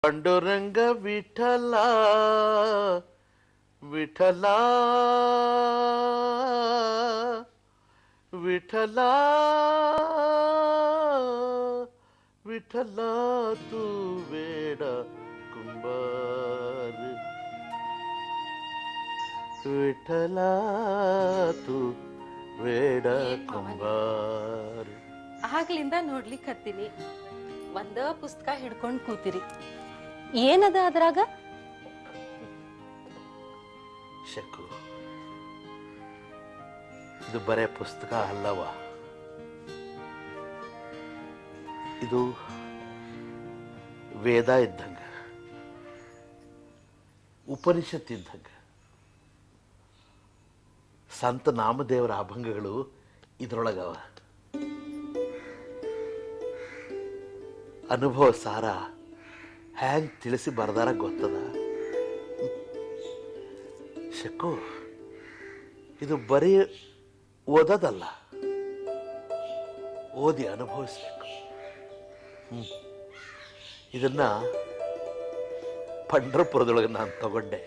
ಪಾಂಡುರಂಗ ವಿಠಲ ವಿಠಲ ವಿಠಲ ವಿಠಲ ತು ಬೇಡ ಕುಂಬಾರ ವಿಠಲ ತು ಬೇಡ ಕುಂಬಾರ. ಆಗ್ಲಿಂದ ನೋಡ್ಲಿಕ್ಕೆ ಹತ್ತೀನಿ, ಒಂದ ಪುಸ್ತಕ ಹಿಡ್ಕೊಂಡ್ ಕೂತಿರಿ. ಏನದ ಅದ್ರಾಗ? ಶಕು, ಇದು ಬರೇ ಪುಸ್ತಕ ಅಲ್ಲವ, ಇದು ವೇದ ಇದ್ದಂಗ, ಉಪನಿಷತ್ ಇದ್ದಂಗ. ಸಂತ ನಾಮದೇವರ ಅಭಂಗಗಳು ಇದ್ರೊಳಗವ. ಅನುಭವ ಸಾರ ಹ್ಯಾಂಗ್ ತಿಳಿಸಿ ಬರ್ದಾರ ಗೊತ್ತದ ಶಕು. ಇದು ಬರೀ ಓದೋದಲ್ಲ, ಓದಿ ಅನುಭವಿಸ್ಬೇಕು. ಇದನ್ನ ಪಂಢರಪುರದೊಳಗೆ ನಾನು ತಗೊಂಡೆ.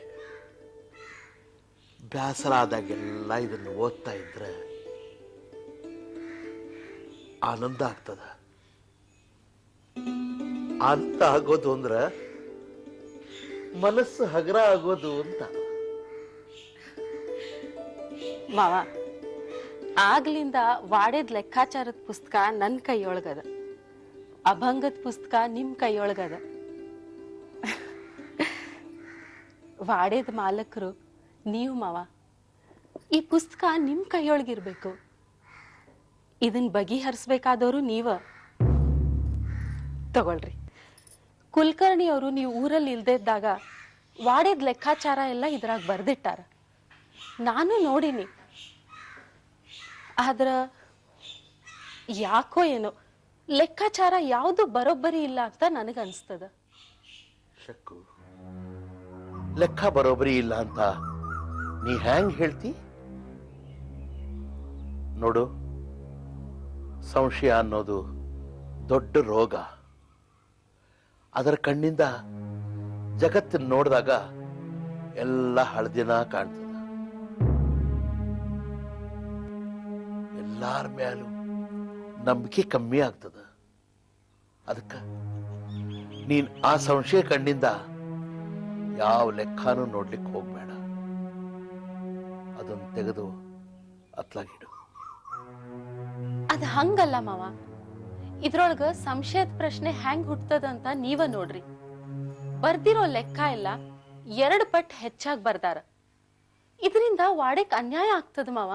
ಬೇಸರ ಆದಾಗೆಲ್ಲ ಇದನ್ನು ಓದ್ತಾ ಇದ್ರೆ ಆನಂದ ಆಗ್ತದ. ಆನಂದ ಆಗೋದು ಅಂದ್ರ ಮನಸ್ಸು ಹಗರ ಆಗೋದು ಅಂತ. ಮಾವ, ಆಗ್ಲಿಂದ ವಾಡೇದ್ ಲೆಕ್ಕಾಚಾರದ ಪುಸ್ತಕ ನನ್ ಕೈಯೊಳಗದ, ಅಭಂಗದ ಪುಸ್ತಕ ನಿಮ್ ಕೈಯೊಳಗದ. ವಾಡೇದ್ ಮಾಲಕರು ನೀವು ಮಾವ. ಈ ಪುಸ್ತಕ ನಿಮ್ ಕೈಯೊಳಗಿರ್ಬೇಕು. ಇದನ್ ಬಗೆಹರಿಸ್ಬೇಕಾದವರು ನೀವ. ತಗೊಳ್ರಿ. ಕುಲಕರ್ಣಿ ಅವರು ನೀವು ಊರಲ್ಲಿ ಇಲ್ದೇ ಇದ್ದಾಗ ವಾಡೇದ್ ಲೆಕ್ಕಾಚಾರ ಎಲ್ಲ ಇದ್ರಾಗ ಬರ್ದಿಟ್ಟಾರ. ನಾನು ನೋಡಿನಿ. ಆದ್ರ ಯಾಕೋ ಏನೋ ಲೆಕ್ಕಾಚಾರ ಯಾವುದು ಬರೋಬ್ಬರಿ ಇಲ್ಲ ಅಂತ ನನಗನ್ಸ್ತದ. ಶಕ್ಕು, ಲೆಕ್ಕ ಬರೋಬ್ಬರಿ ಇಲ್ಲ ಅಂತ ನೀ ಹ್ಯಾಂಗ್ ಹೇಳ್ತಿ? ನೋಡು, ಸಂಶಯ ಅನ್ನೋದು ದೊಡ್ಡ ರೋಗ. ಅದರ ಕಣ್ಣಿಂದ ಜಗತ್ತನ್ನು ನೋಡಿದಾಗ ಎಲ್ಲ ಹಳದಿನ ಕಾಣ್ತದ. ಎಲ್ಲಾರ ಮೇಲೂ ನಂಬಿಕೆ ಕಮ್ಮಿ ಆಗ್ತದ. ಅದಕ್ಕ ನೀನ್ ಆ ಸಂಶಯ ಕಣ್ಣಿಂದ ಯಾವ ಲೆಕ್ಕನೂ ನೋಡ್ಲಿಕ್ಕೆ ಹೋಗ್ಬೇಡ. ಅದನ್ನು ತೆಗೆದು ಅತ್ಲಾಗಿಡು. ಅದ ಹಂಗಲ್ಲ ಮಾವ. ಇದ್ರೊಳಗ ಸಂಶಯದ ಪ್ರಶ್ನೆ ಹೆಂಗ್ ಹುಟ್ಟದಂತ ನೀವ ನೋಡ್ರಿ. ಬರ್ದಿರೋ ಲೆಕ್ಕ ಎಲ್ಲ 2 ಪಟ್ಟು ಹೆಚ್ಚಾಗಿ ಬರ್ದಾರ. ಇದರಿಂದ ವಾಡೆಕ್ ಅನ್ಯಾಯ ಆಗ್ತದ ಮಾವ.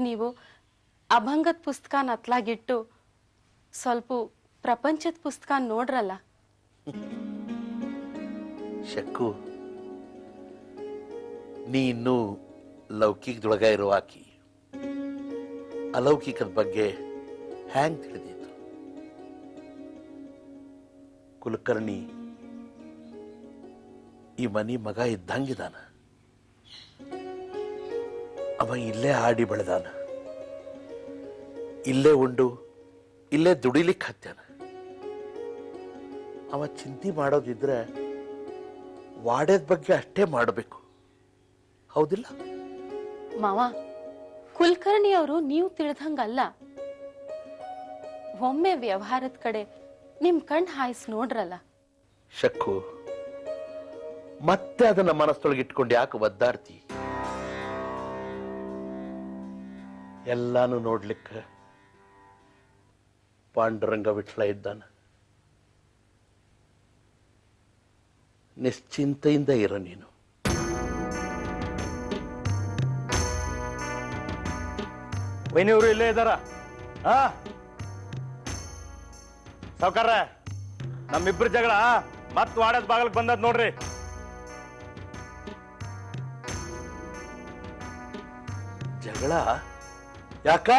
ನೀವು ಅಭಂಗದ ಪುಸ್ತಕನ ಅತ್ಲಾಗಿಟ್ಟು ಸ್ವಲ್ಪ ಪ್ರಪಂಚದ ಪುಸ್ತಕ ನೋಡ್ರಲ್ಲ. ಶಕ್ಕು, ನೀ ಇನ್ನೂ ಲೌಕಿಕದೊಳಗ ಇರೋ ಆಕಿ ಅಲೌಕಿಕದ ಬಗ್ಗೆ ಹ್ಯಾಂಗ್ ತಿಳಿದಿತ್ತು? ಕುಲಕರ್ಣಿ ಈ ಮನಿ ಮಗ ಇದ್ದಂಗಿದಾನ. ಅವ ಇಲ್ಲೇ ಆಡಿ ಬೆಳೆದಾನ, ಇಲ್ಲೇ ಉಂಡು ಇಲ್ಲೇ ದುಡಿಲಿಕ್ಕೆ ಹತ್ಯಾನ. ಅವ ಚಿಂತೆ ಮಾಡೋದಿದ್ರೆ ವಾಡೇದ ಬಗ್ಗೆ ಅಷ್ಟೇ ಮಾಡಬೇಕು, ಹೌದಿಲ್ಲ ಮಾವ? ಕುಲಕರ್ಣಿ ಅವರು ನೀವು ತಿಳಿದಂಗಲ್ಲ. ಒಮ್ಮೆ ವ್ಯವಹಾರದ ಕಡೆ ನಿಮ್ ಕಣ್ ಹಾಯಿಸ್ ನೋಡ್ರಲ್ಲ. ಶಕ್ಕು, ಮತ್ತೆ ಅದನ್ನ ಮನಸ್ಸೊಳಗೆ ಇಟ್ಕೊಂಡು ಯಾಕೆ ಒದ್ದಾಡ್ತಿ? ಎಲ್ಲಾನು ನೋಡ್ಲಿಕ್ಕೆ ಪಾಂಡುರಂಗ ವಿಠಲ ಇದ್ದಾನ. ನಿಶ್ಚಿಂತೆಯಿಂದ ಇರ ನೀನು. ವೈನಿಯವರು ಇಲ್ಲೇ ಇದ್ದಾರ? ಸಾವ್ಕಾರ, ನಮ್ಮಿಬ್ರ ಜಗಳ ಮತ್ ವಾಡದ್ ಬಾಗಲಕ್ ಬಂದದ್ ನೋಡ್ರಿ. ಜಗಳ ಯಾಕ?